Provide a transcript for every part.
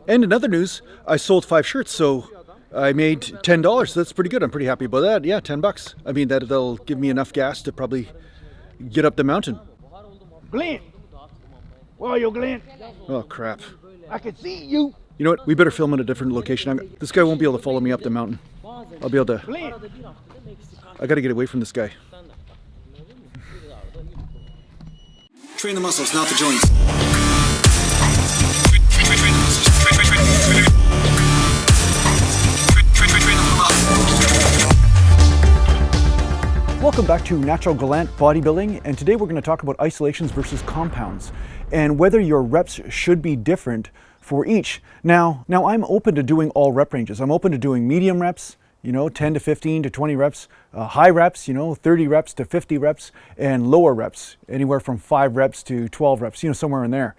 And in other news, I sold 5 shirts, so I made $10. That's pretty good. I'm pretty happy about that. Yeah, $10. I mean, that'll give me enough gas to probably get up the mountain. Glenn! Where are you, Glenn? Oh, crap. I can see you. You know what? We better film at a different location. This guy won't be able to follow me up the mountain. I'll be able to... Glenn! I gotta get away from this guy. Train the muscles, not the joints. Welcome back to Natural Gallant Bodybuilding, and today we're going to talk about isolations versus compounds and whether your reps should be different for each. Now I'm open to doing all rep ranges. I'm open to doing medium reps, 10 to 15 to 20 reps, high reps, 30 reps to 50 reps, and lower reps, anywhere from 5 reps to 12 reps, somewhere in there.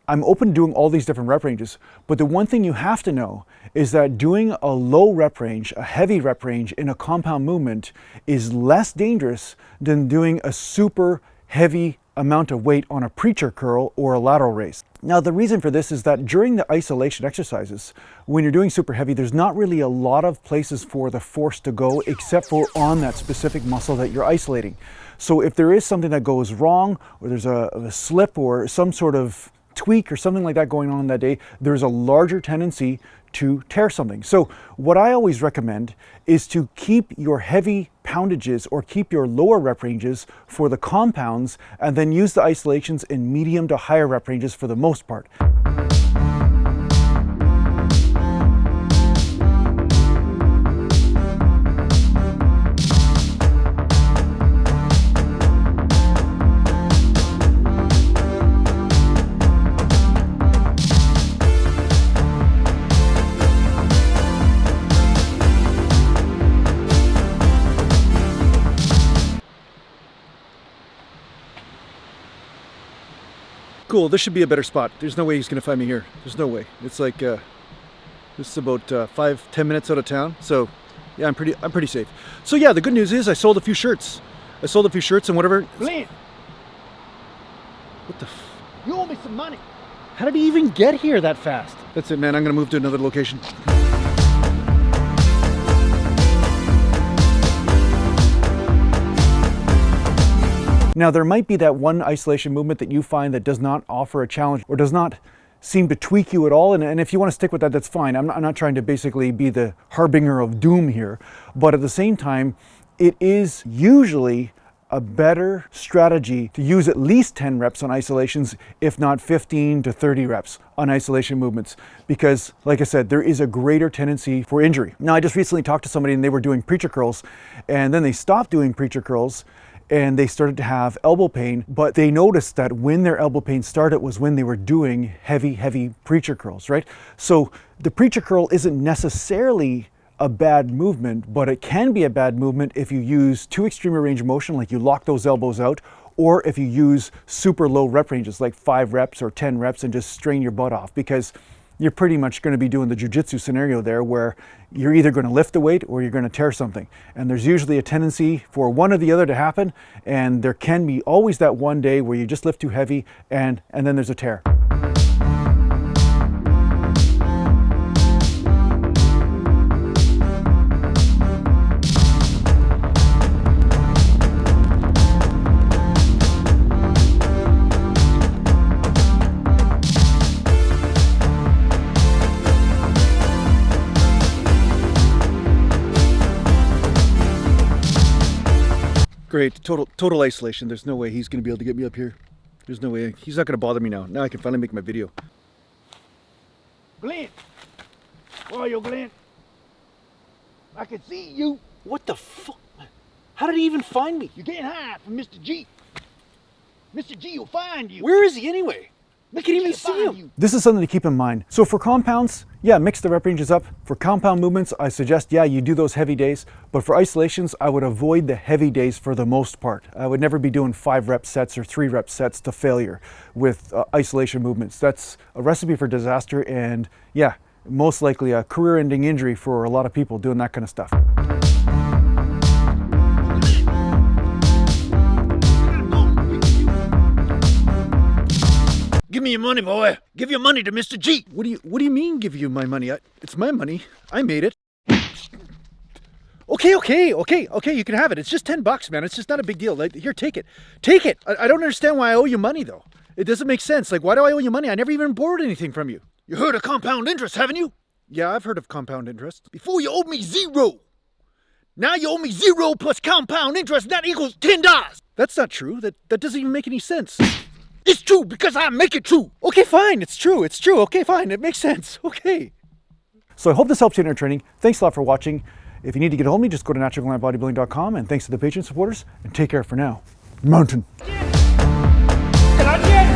I'm open to doing all these different rep ranges, but the one thing you have to know is that doing a low rep range, a heavy rep range in a compound movement is less dangerous than doing a super heavy amount of weight on a preacher curl or a lateral raise. Now, the reason for this is that during the isolation exercises, when you're doing super heavy, there's not really a lot of places for the force to go except for on that specific muscle that you're isolating. So if there is something that goes wrong, or there's a slip or some sort of tweak or something like that going on that day, there's a larger tendency to tear something. So what I always recommend is to keep your heavy poundages or keep your lower rep ranges for the compounds, and then use the isolations in medium to higher rep ranges for the most part. Cool, this should be a better spot. There's no way he's gonna find me here. There's no way. It's like, this is about 5-10 minutes out of town. So yeah, I'm pretty safe. So yeah, the good news is I sold a few shirts. And whatever. Glenn! What the You owe me some money. How did he even get here that fast? That's it, man. I'm gonna move to another location. Now, there might be that one isolation movement that you find that does not offer a challenge or does not seem to tweak you at all. And if you want to stick with that, that's fine. I'm not trying to basically be the harbinger of doom here. But at the same time, it is usually a better strategy to use at least 10 reps on isolations, if not 15 to 30 reps on isolation movements. Because, like I said, there is a greater tendency for injury. Now, I just recently talked to somebody and they were doing preacher curls, and then they stopped doing preacher curls and they started to have elbow pain, but they noticed that when their elbow pain started was when they were doing heavy preacher curls, right? So the preacher curl isn't necessarily a bad movement, but it can be a bad movement if you use too extreme a range of motion, like you lock those elbows out, or if you use super low rep ranges, like 5 reps or 10 reps and just strain your butt off, because you're pretty much going to be doing the jiu-jitsu scenario there where you're either going to lift the weight or you're going to tear something. And there's usually a tendency for one or the other to happen, and there can be always that one day where you just lift too heavy and then there's a tear. Great, total isolation. There's no way he's gonna be able to get me up here. There's no way. He's not gonna bother me now. Now I can finally make my video. Glenn! Where are you, Glenn? I can see you. What the fuck? How did he even find me? You can't hide from Mr. G. Mr. G will find you. Where is he anyway? I can't even see him. This is something to keep in mind. So for compounds, yeah, mix the rep ranges up. For compound movements, I suggest, yeah, you do those heavy days. But for isolations, I would avoid the heavy days for the most part. I would never be doing 5 rep sets or 3 rep sets to failure with isolation movements. That's a recipe for disaster, and yeah, most likely a career-ending injury for a lot of people doing that kind of stuff. Give me your money, boy. Give your money to Mr. G. What do you mean give you my money? It's my money. I made it. Okay, you can have it. It's just $10, man. It's just not a big deal. Like, here, take it. Take it. I don't understand why I owe you money, though. It doesn't make sense. Like, why do I owe you money? I never even borrowed anything from you. You heard of compound interest, haven't you? Yeah, I've heard of compound interest. Before you owed me 0. Now you owe me 0 plus compound interest, and that equals $10. That's not true. That doesn't even make any sense. It's true because I make it true. Okay, fine. It's true. Okay, fine. It makes sense. Okay. So I hope this helps you in your training. Thanks a lot for watching. If you need to get a hold of me, just go to naturalglandbodybuilding.com, and thanks to the Patreon supporters, and take care for now. Mountain. Can I get